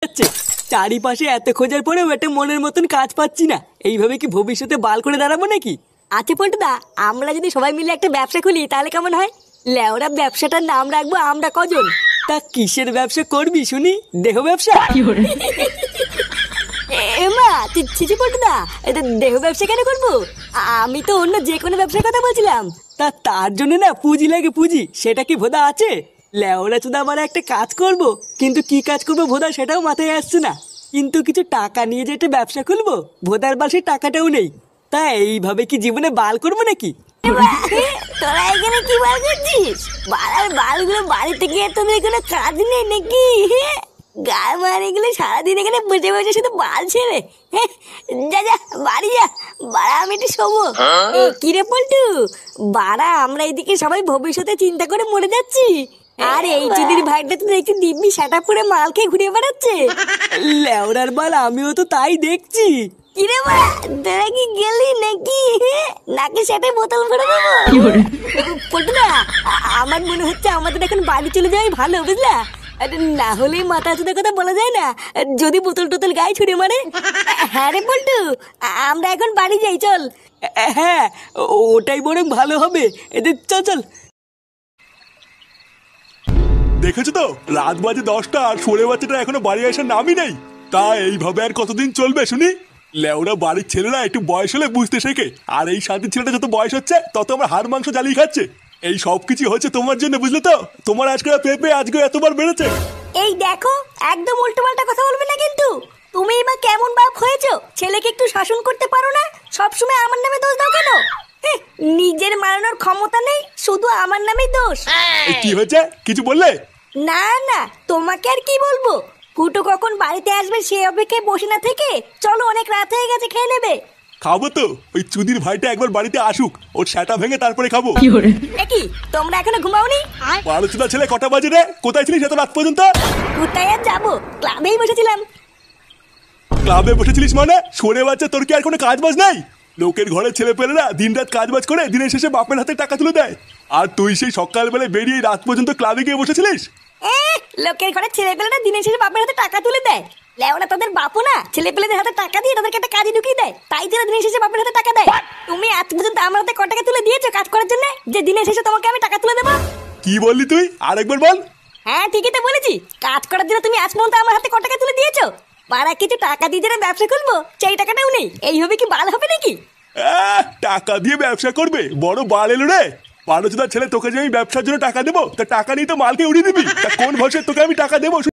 যাচ্ছে। চারিপাশে এত খোঁজার পরেও একটা মনের মতন কাজ পাচ্ছি না। এইভাবে কি ভবিষ্যতে বাল করে দাঁড়াবো নাকি? আচ্ছা পল্টুদা, আমরা যদি সবাই মিলে একটা ব্যবসা খুলি তাহলে কেমন হয়? লেওরা ব্যবসাটার নাম রাখবো আমরা কজন। তা কিসের ব্যবসা করবি শুনি? দেহ ব্যবসা? এমা ছিছি পল্টুদা, এটা দেহ ব্যবসা কেন করবো? আমি তো অন্য যে কোনো ব্যবসার কথা বলছিলাম। তার জন্য না পুঁজি লাগে, পুঁজি। সেটা কি ভোদা আছে? লেওরা চুদা আমার একটা কাজ করব, কিন্তু কি কাজ করবো ভোদা সেটাও মাথায় আসছে না। কিন্তু কিছু টাকা নিয়ে যে একটা ব্যবসা খুলবো, ভোদার বাল সেই টাকাটাও নেই। তা এইভাবে কি জীবনে বাল করবো নাকি? তোরা এখানে কি বাল করছিস? বালার বালগুলো বাড়িতে গিয়ে তোদের কোনো কাজ নেই নাকি? গায়ে মারি গুলো সারাদিন এখানে বসে বসে শুধু বাল ছেড়ে। যা যা বাড়ি যা, বাড়া আমি একটু শোবো। কিরে পল্টু, বাড়া আমরা এদিকে সবাই ভবিষ্যতে চিন্তা করে মরে যাচ্ছি, আর এই চুদির ভাইটা তো দেখছি দিব্যি সেটা পুরে মাল খেয়ে ঘুরে বেড়াচ্ছে। লেওরার বাল আমিও তো তাই দেখছি। কিরে বাড়া, তোরা কি গেলি নাকি? নাকি সেটা বোতল ভরে দেবো? পল্টুদা, আমার মনে হচ্ছে আমাদের এখন বাড়ি চলে যাওয়াই ভালো, বুঝলা? না হলে মাথা চুদের কথা বলা যায় না, যদি বোতল টোতল গায়ে ছুড়ে মারে। হ্যাঁ রে পল্টু, আমরা এখন বাড়ি যাই, চল। হ্যাঁ, ওটাই বরং ভালো হবে। এদের চল চল। দেখেছো তো, রাত বাজে 10টা আর সরে বাচ্চাটা এখনো বাড়ি আসার নামই নেই। তা এইভাবে আর কতদিন চলবে শুনি? লেওরা বাড়ির ছেলেরা একটু বয়স হলে বুঝতে শেখে, আর এই শান্তির ছেলেটা যত বয়স হচ্ছে তত আমার হাড় মাংস জ্বালিয়ে খাচ্ছে। এই সব কিছু হচ্ছে তোমার জন্য, বুঝলে তো? তোমার আজকে পেঁপে আজকে এতবার বেড়েছে। এই দেখো, একদম উল্টো পাল্টা কথা বলবে না কিন্তু। তুমি এবার কেমন বাপ হয়েছো? ছেলেকে একটু শাসন করতে পারো না? সবসময় আমার নামে দোষ দাও কেন? নিজের মারানোর ক্ষমতা নেই, শুধু আমার নামেই দোষ। কি হয়েছে, কিছু বললে? না না, তোমাকে আর কি বলবো। ফুটো কখন বাড়িতে আসবে সে অপেক্ষায় বসে না থেকে চলো, অনেক রাত হয়ে গেছে, খেয়ে নেবে। খাবো তো, ওই চুদির ভাইটা একবার বাড়িতে আসুক, ওর সেটা ভেঙে তারপরে খাবো। কি তোমরা এখনো ঘুমাওনি? বারোচুদা ছেলে, কটা বাজে রে? কোথায় ছিলিস এত রাত পর্যন্ত? কোথায় আর যাবো, ক্লাবেই বসেছিলাম। ক্লাবে বসেছিলিস মানে? সরে বাচ্চা, তোর কি আর কোনো কাজ বাজ নাই? লোকের ঘরের ছেলে পেলেরা দিন রাত কাজ বাজ করে দিনের শেষে বাপের হাতে টাকা তুলে দেয়, আর তুই সেই সকালবেলায় বেরিয়ে রাত পর্যন্ত ক্লাবে গিয়ে বসেছিলিস? লোকের ঘরে ছেলে পেলেরা দিনের শেষে বাপের হাতে টাকা তুলে দেয়? লেওনা তাদের বাপও না ছেলে পেলেদের হাতে টাকা দিয়ে তাদেরকে একটা কাজে ঢুকিয়ে দেয়, তাই তারা দিনের শেষে বাপের হাতে টাকা দেয়। তুমি আজ পর্যন্ত আমার হাতে ক টাকা তুলে দিয়েছো কাজ করার জন্য, যে দিনের শেষে তোমাকে আমি টাকা তুলে দেবো? কি বললি তুই? আরেকবার বল। হ্যাঁ ঠিকই তো বলেছি, কাজ করার জন্য তুমি আজ পর্যন্ত আমার হাতে ক টাকা তুলে দিয়েছো? পাড়া কিছু টাকা দিয়ে যারা ব্যবসা করবো সেই টাকাটাও নেই, এইভাবে কি বাল হবে নাকি? টাকা দিয়ে ব্যবসা করবে? বড় বাল এলো রে। বারোচুদার ছেলে, তোকে যে আমি ব্যবসার জন্য টাকা দেবো, তা টাকা নিয়ে তো মালকে উড়িয়ে দিবি। তা কোন ভরসায় তোকে আমি টাকা দেবো?